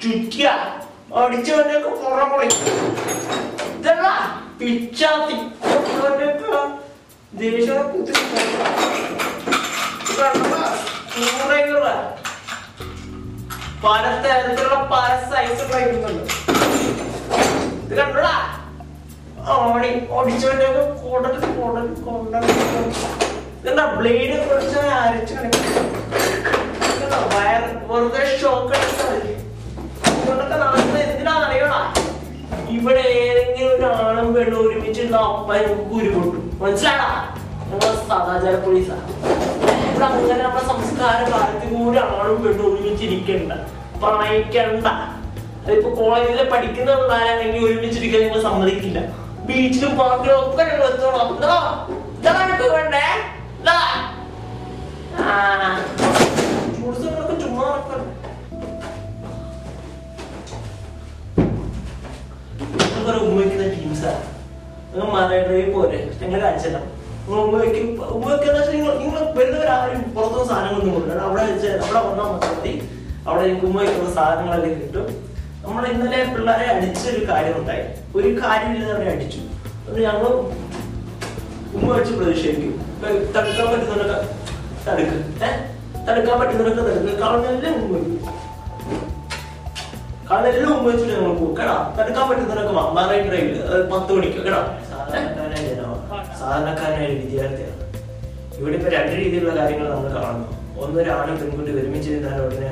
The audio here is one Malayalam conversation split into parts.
ചുറ്റിയ അടിച്ചവന്റെയൊക്കെ പുറം പൊളിക്കും. ഇതല്ല പിച്ചാത്തി ദേഷ്യം പല തരത്തിലുള്ള പല സൈസ് കഴിക്കുന്നുണ്ട്. ഇത് കണ്ടോടാ ഓടി ഓടിച്ചവന്റെ ഇതെന്താ ബ്ലേഡ് കുറച്ച് അരച്ച് വെറുതെ ഷോക്ക് അടിച്ചാൽ ഇതുകൊണ്ടൊക്കെ നടന്നത് എന്തിനാന്ന് അറിയണ. ഇവിടെ ഏതെങ്കിലും ഒരു ആണും പെണ്ണും ഒരുമിച്ചുള്ള അപ്പൻ കുരുപൊട്ടും. മനസ്സിലാടാ? ഞങ്ങൾ സദാചാര പോലീസാ. ഇവിടെ അങ്ങനെ നമ്മുടെ സംസ്കാര കാലത്ത് കൂടെ ആണും പെണ്ണും ഒരുമിച്ചിരിക്കണ്ട, പ്രണയിക്കണ്ട. അതിപ്പോ കോളേജിൽ പഠിക്കുന്ന പിള്ളേരാണെങ്കിൽ ഒരുമിച്ചിരിക്കാൻ ഞങ്ങൾ സമ്മതിക്കില്ല. ബീച്ചിലും പാർക്കിലും ഒക്കെ ഞങ്ങൾ എത്തണം. വേണ്ടേ ചൂടുകളൊക്കെ ചുമ്മാ ഉപയോഗിക്കുന്ന ടീംസാ. മറൈഡ്രൈവ് പോലെ ഞങ്ങൾ കാണിച്ചല്ലോ. നിങ്ങൾ വരുന്നവരാരും പുറത്തുനിന്ന് സാധനങ്ങളൊന്നും കൊണ്ടുവരണം. അവിടെ വെച്ച് അവിടെ വന്നാൽ മതി. അവിടെ എനിക്ക് വയ്ക്കുന്ന സാധനങ്ങളെല്ലാം കിട്ടും. നമ്മൾ ഇന്നലെ പിള്ളേരെ അടിച്ചൊരു കാര്യം ഉണ്ടായി. ഒരു കാര്യമില്ലാതെ അവരെ അടിച്ചു. ഞങ്ങൾ വെച്ച് പ്രതിഷേധിക്കും. തടുക്കാൻ പറ്റുന്നവരൊക്കെ തടുക്ക്, തടുക്കാൻ പറ്റുന്നവരൊക്കെ തടുക്ക്. കളഞ്ഞെല്ലാം കളഞ്ഞെല്ലാം വെച്ചിട്ട് ഞങ്ങൾ പോകും കേടാ. തടുക്കാൻ പറ്റുന്നവരൊക്കെ മറൈൻ ഡ്രൈവില് 10 മണിക്ക് കേടാ. സാധാരണക്കാരനായ വിദ്യാർത്ഥിയാണ്. ഇവിടെ ഇപ്പൊ 2 രീതിയിലുള്ള കാര്യങ്ങൾ നമ്മൾ കാണുന്നു. ഒന്നൊരാണും പെൺകുട്ടി ഒരുമിച്ച് നിന്നാൽ ഉടനെ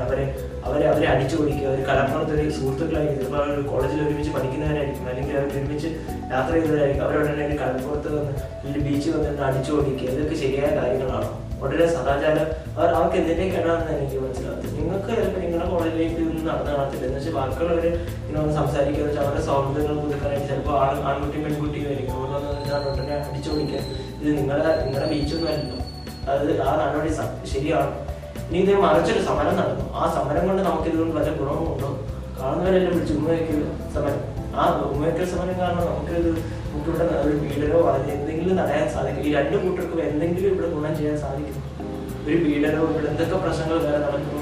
അവരെ അടിച്ചു ഓടിക്കുക. ഒരു കലപ്പുറത്തൊരു സുഹൃത്തുക്കളായിരിക്കും, ചിലപ്പോൾ അവർ കോളേജിൽ ഒരുമിച്ച് പഠിക്കുന്നവരായിരിക്കും, അല്ലെങ്കിൽ അവർ ഒരുമിച്ച് യാത്ര ചെയ്തവരായിരിക്കും. അവരുടനെ ഒരു കലപ്പുറത്ത് വന്ന് അല്ലെങ്കിൽ ബീച്ചിൽ വന്നിട്ട് അടിച്ചു ഓടിക്കുക. ഇതൊക്കെ ശരിയായ കാര്യങ്ങളാണ്. വളരെ സദാചാരം അവർക്ക് എന്തിൻ്റെയൊക്കെയാണെന്ന് എനിക്ക് മനസ്സിലാകുന്നത്. നിങ്ങൾക്ക് ചിലപ്പോൾ നിങ്ങളുടെ കോളേജിലേക്ക് ഇതൊന്നും നടന്നു കാണത്തില്ല. എന്ന് വെച്ചാൽ ബാക്കിയുള്ളവർ ഇങ്ങനെ ഒന്ന് സംസാരിക്കുക, അവരുടെ സൗഹൃദങ്ങൾ പുതുക്കാനായിട്ട് ചിലപ്പോൾ ആൺകുട്ടിയും പെൺകുട്ടിയും ആയിരിക്കും. ഉടനെ അടിച്ചോടിക്കാൻ. ഇത് നിങ്ങളുടെ ബീച്ചൊന്നും അല്ലല്ലോ. അത് ആ നടപടി ശരിയാണ്. ഇനി ഇത് മറിച്ചൊരു സമരം നടന്നു. ആ സമരം കൊണ്ട് നമുക്ക് ഇതുകൊണ്ട് വല്ല ഗുണമുണ്ടോ? കാണുന്നവരെല്ലാം വിളിച്ച് ഉമ്മവയ്ക്കൽ സമരം. ആ ഉമ്മവയ്ക്കൽ സമരം കാരണം നമുക്കിവിടെ ഒരു പീഡനോ എന്തെങ്കിലും തടയാൻ സാധിക്കും. ഈ 2 കൂട്ടർക്കും എന്തെങ്കിലും ഇവിടെ ഗുണം ചെയ്യാൻ സാധിക്കും. ഒരു പീഡനോ ഇവിടെ എന്തൊക്കെ പ്രശ്നങ്ങൾ വേറെ നടക്കുന്നു.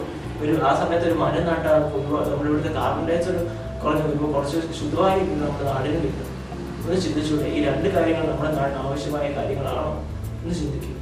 ആ സമയത്ത് ഒരു മരം നാട്ടാണ് പൊതുവാണ്. നമ്മുടെ ഇവിടുത്തെ കാർബൺ ഡയോക്സൈഡ് കുറഞ്ഞു വരുമ്പോൾ കുറച്ച് ശുദ്ധമായിരിക്കും നമ്മുടെ നാടിന് കിട്ടും. ഒന്ന് ചിന്തിച്ചൂടെ? ഈ 2 കാര്യങ്ങൾ നമ്മുടെ നാടിന് ആവശ്യമായ കാര്യങ്ങളാണോ എന്ന് ചിന്തിക്കും.